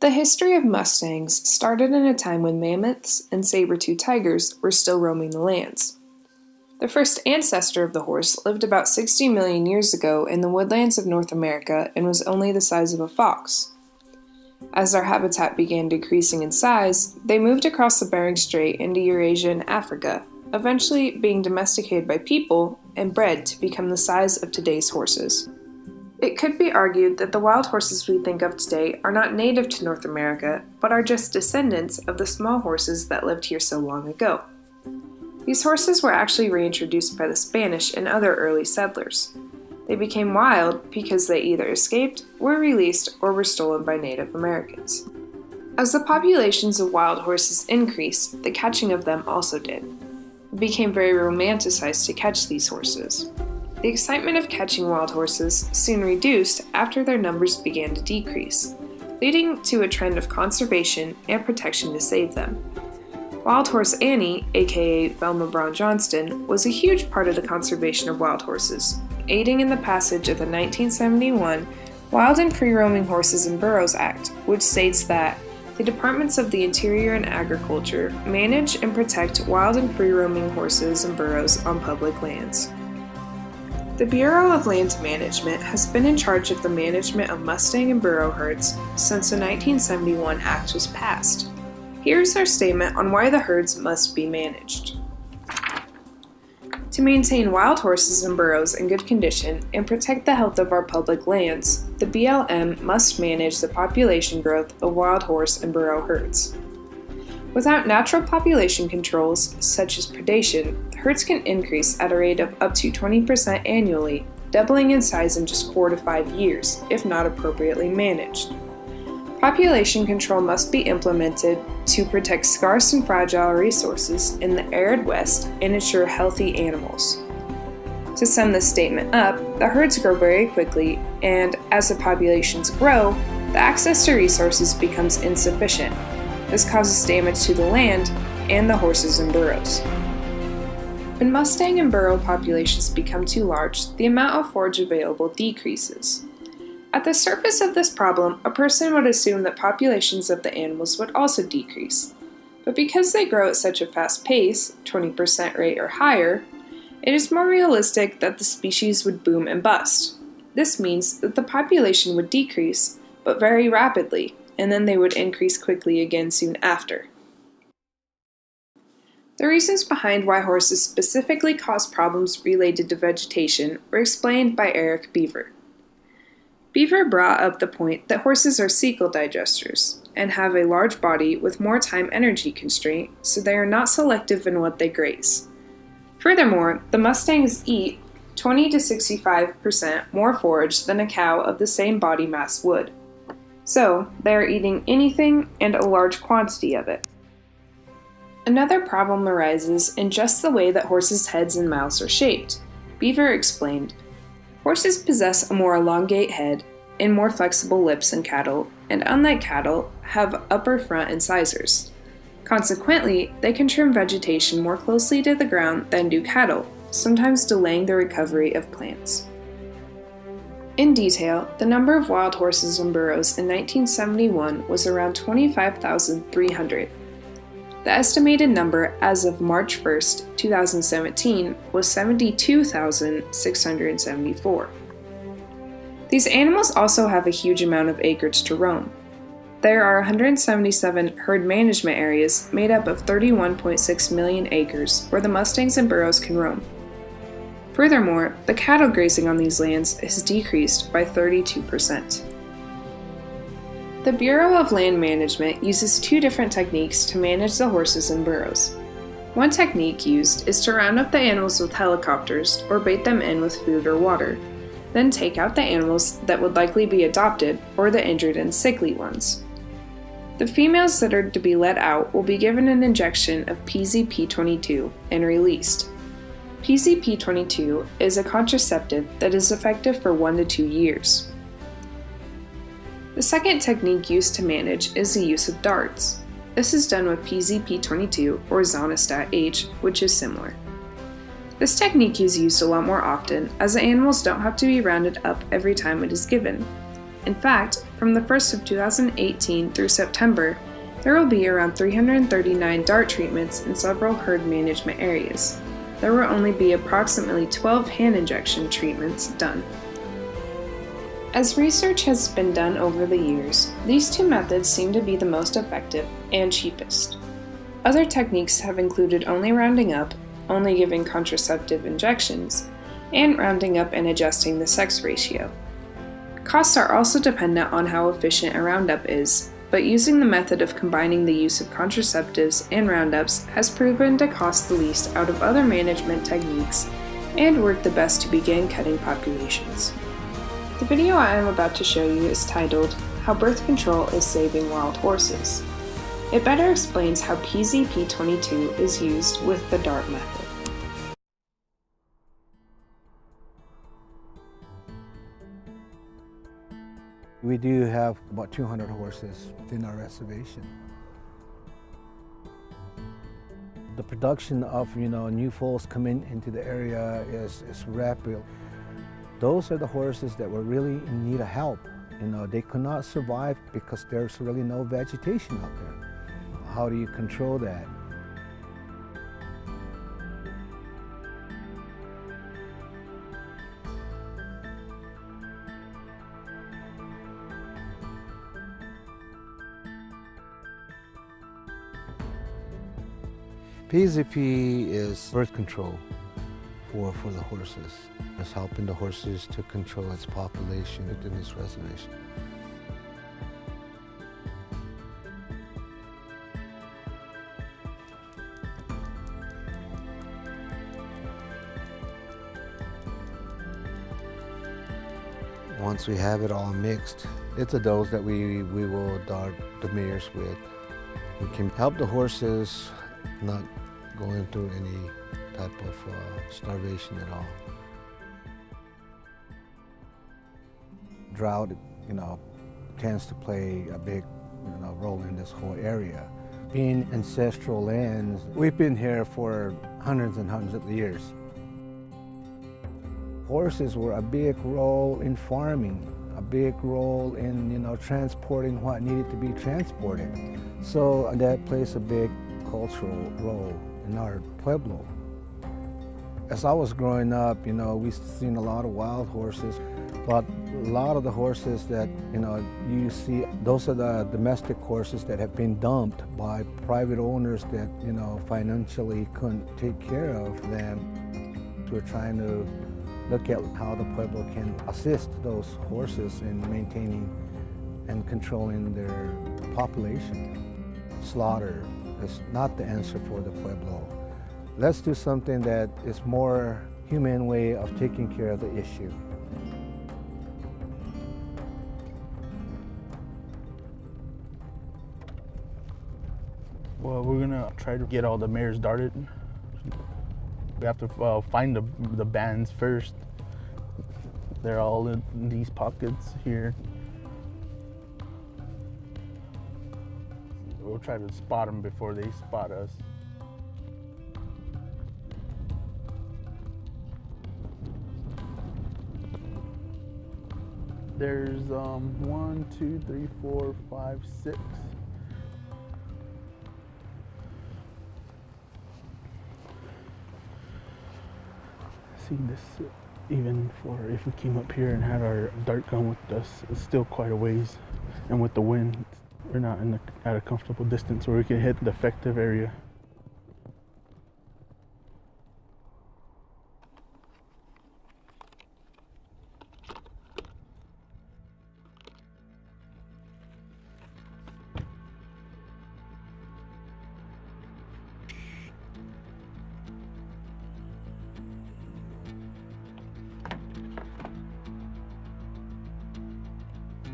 The history of Mustangs started in a time when mammoths and saber-toothed tigers were still roaming the lands. The first ancestor of the horse lived about 60 million years ago in the woodlands of North America and was only the size of a fox. As their habitat began decreasing in size, they moved across the Bering Strait into Eurasia and Africa, eventually being domesticated by people and bred to become the size of today's horses. It could be argued that the wild horses we think of today are not native to North America, but are just descendants of the small horses that lived here so long ago. These horses were actually reintroduced by the Spanish and other early settlers. They became wild because they either escaped, were released, or were stolen by Native Americans. As the populations of wild horses increased, the catching of them also did. It became very romanticized to catch these horses. The excitement of catching wild horses soon reduced after their numbers began to decrease, leading to a trend of conservation and protection to save them. Wild Horse Annie, aka Velma Brown Johnston, was a huge part of the conservation of wild horses, aiding in the passage of the 1971 Wild and Free-Roaming Horses and Burros Act, which states that the Departments of the Interior and Agriculture manage and protect wild and free-roaming horses and burros on public lands. The Bureau of Land Management has been in charge of the management of Mustang and Burro herds since the 1971 Act was passed. Here's our statement on why the herds must be managed. To maintain wild horses and burros in good condition and protect the health of our public lands, the BLM must manage the population growth of wild horse and burro herds. Without natural population controls, such as predation, herds can increase at a rate of up to 20% annually, doubling in size in just 4 to 5 years, if not appropriately managed. Population control must be implemented to protect scarce and fragile resources in the arid West and ensure healthy animals. To sum this statement up, the herds grow very quickly, and as the populations grow, the access to resources becomes insufficient. This causes damage to the land and the horses and burros. When Mustang and burro populations become too large, the amount of forage available decreases. At the surface of this problem, a person would assume that populations of the animals would also decrease. But because they grow at such a fast pace, 20% rate or higher, it is more realistic that the species would boom and bust. This means that the population would decrease, but very rapidly, and then they would increase quickly again soon after. The reasons behind why horses specifically cause problems related to vegetation were explained by Eric Beaver. Beaver brought up the point that horses are cecal digesters and have a large body with more time-energy constraint, so they are not selective in what they graze. Furthermore, the Mustangs eat 20 to 65% more forage than a cow of the same body mass would. So, they are eating anything and a large quantity of it. Another problem arises in just the way that horses' heads and mouths are shaped. Beaver explained, "Horses possess a more elongate head and more flexible lips than cattle, and unlike cattle, have upper front incisors. Consequently, they can trim vegetation more closely to the ground than do cattle, sometimes delaying the recovery of plants." In detail, the number of wild horses and burros in 1971 was around 25,300. The estimated number as of March 1, 2017 was 72,674. These animals also have a huge amount of acreage to roam. There are 177 herd management areas made up of 31.6 million acres where the Mustangs and burros can roam. Furthermore, the cattle grazing on these lands has decreased by 32%. The Bureau of Land Management uses 2 different techniques to manage the horses and burros. One technique used is to round up the animals with helicopters or bait them in with food or water, then take out the animals that would likely be adopted or the injured and sickly ones. The females that are to be let out will be given an injection of PZP-22 and released. PZP-22 is a contraceptive that is effective for 1 to 2 years. The second technique used to manage is the use of darts. This is done with PZP-22 or Zonistat H, which is similar. This technique is used a lot more often as the animals don't have to be rounded up every time it is given. In fact, from the 1st of 2018 through September, there will be around 339 DART treatments in several herd management areas. There will only be approximately 12 hand injection treatments done. As research has been done over the years, these two methods seem to be the most effective and cheapest. Other techniques have included only rounding up, only giving contraceptive injections, and rounding up and adjusting the sex ratio. Costs are also dependent on how efficient a roundup is, but using the method of combining the use of contraceptives and roundups has proven to cost the least out of other management techniques and work the best to begin cutting populations. The video I am about to show you is titled, How Birth Control is Saving Wild Horses. It better explains how PZP-22 is used with the DART method. We do have about 200 horses within our reservation. The production of new foals coming into the area is rapid. Those are the horses that were really in need of help. They could not survive because there's really no vegetation out there. How do you control that? PZP is birth control for the horses. It's helping the horses to control its population within this reservation. Once we have it all mixed, it's a dose that we will dart the mares with. We can help the horses not going through any type of starvation at all. Drought, tends to play a big, role in this whole area. Being ancestral lands, we've been here for hundreds and hundreds of years. Horses were a big role in farming, a big role in, transporting what needed to be transported. So that plays a big cultural role in our pueblo. As I was growing up, we've seen a lot of wild horses, but a lot of the horses that, you see, those are the domestic horses that have been dumped by private owners that, financially couldn't take care of them. We're trying to look at how the pueblo can assist those horses in maintaining and controlling their population. Slaughter is not the answer for the pueblo. Let's do something that is more humane way of taking care of the issue. Well, we're gonna try to get all the mares darted. We have to find the bands first. They're all in these pockets here. We'll try to spot them before they spot us. There's 1, 2, 3, 4, 5, 6. See this, even for if we came up here and had our dart gun with us, it's still quite a ways. And with the wind, we're not at a comfortable distance where we can hit the effective area.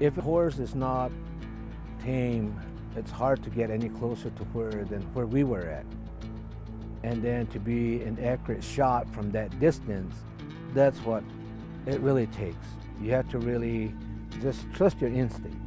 If a horse is not tame, it's hard to get any closer to where we were at. And then to be an accurate shot from that distance, that's what it really takes. You have to really just trust your instincts.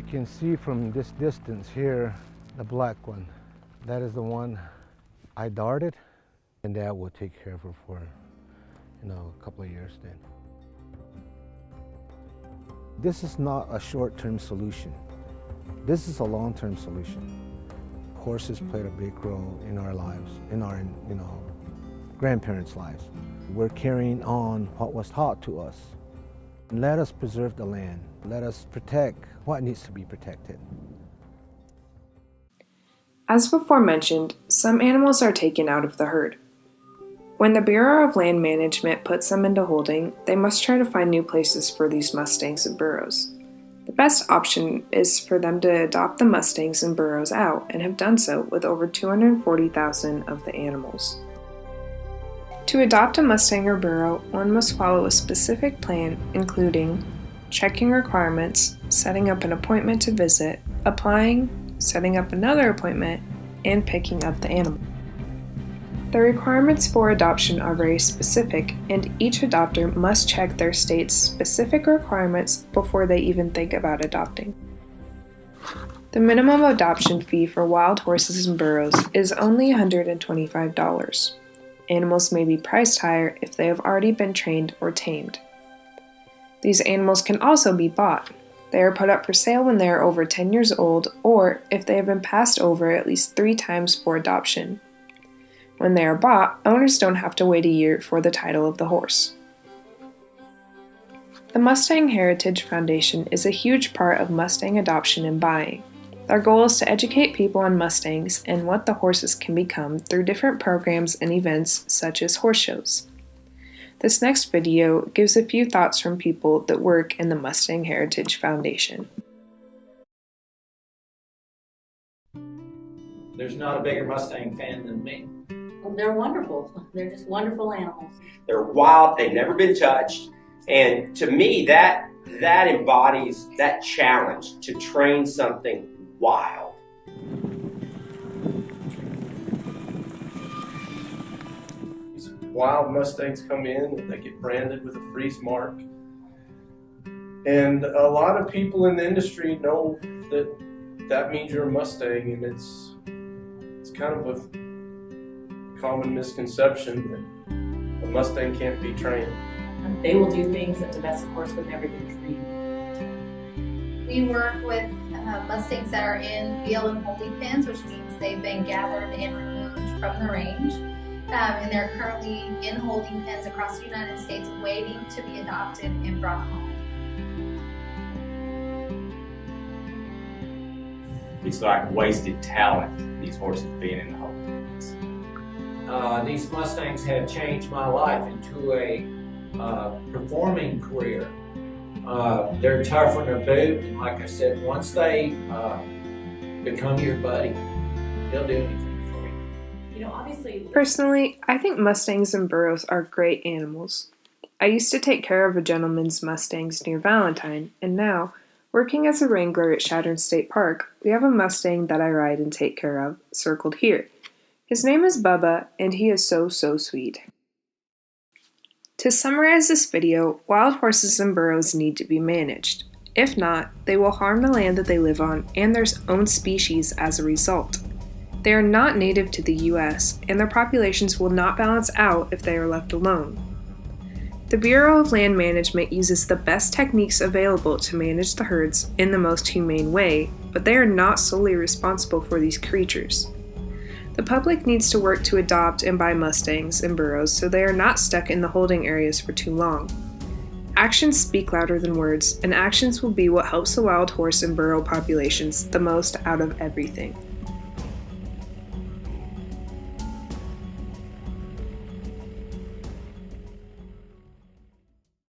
You can see from this distance here, the black one. That is the one I darted, and that will take care of her for, a couple of years then. This is not a short-term solution. This is a long-term solution. Horses played a big role in our lives, in our, grandparents' lives. We're carrying on what was taught to us. Let us preserve the land. Let us protect what needs to be protected. As before mentioned, some animals are taken out of the herd. When the Bureau of Land Management puts them into holding, they must try to find new places for these Mustangs and Burros. The best option is for them to adopt the Mustangs and Burros out, and have done so with over 240,000 of the animals. To adopt a Mustang or Burro, one must follow a specific plan, including checking requirements, setting up an appointment to visit, applying, setting up another appointment, and picking up the animal. The requirements for adoption are very specific, and each adopter must check their state's specific requirements before they even think about adopting. The minimum adoption fee for wild horses and burros is only $125. Animals may be priced higher if they have already been trained or tamed. These animals can also be bought. They are put up for sale when they are over 10 years old, or if they have been passed over at least 3 times for adoption. When they are bought, owners don't have to wait a year for the title of the horse. The Mustang Heritage Foundation is a huge part of Mustang adoption and buying. Their goal is to educate people on Mustangs and what the horses can become through different programs and events such as horse shows. This next video gives a few thoughts from people that work in the Mustang Heritage Foundation. There's not a bigger Mustang fan than me. Well, they're wonderful. They're just wonderful animals. They're wild, they've never been touched, and to me that embodies that challenge to train something wild. These wild Mustangs come in and they get branded with a freeze mark. And a lot of people in the industry know that means you're a Mustang, and it's kind of a common misconception that a Mustang can't be trained. They will do things that the best horse would never do trained. We work with Mustangs that are in BLM holding pens, which means they've been gathered and removed from the range. And they're currently in holding pens across the United States waiting to be adopted and brought home. It's like wasted talent, these horses being in the holding pens. These Mustangs have changed my life into a performing career. They're tough on their boot, and like I said, once they become your buddy, they'll do anything for you. You know, obviously. Personally, I think Mustangs and Burros are great animals. I used to take care of a gentleman's Mustangs near Valentine, and now, working as a wrangler at Shattern State Park, we have a Mustang that I ride and take care of, circled here. His name is Bubba, and he is so sweet. To summarize this video, wild horses and burros need to be managed. If not, they will harm the land that they live on and their own species as a result. They are not native to the US, and their populations will not balance out if they are left alone. The Bureau of Land Management uses the best techniques available to manage the herds in the most humane way, but they are not solely responsible for these creatures. The public needs to work to adopt and buy Mustangs and Burros so they are not stuck in the holding areas for too long. Actions speak louder than words, and actions will be what helps the wild horse and burro populations the most out of everything.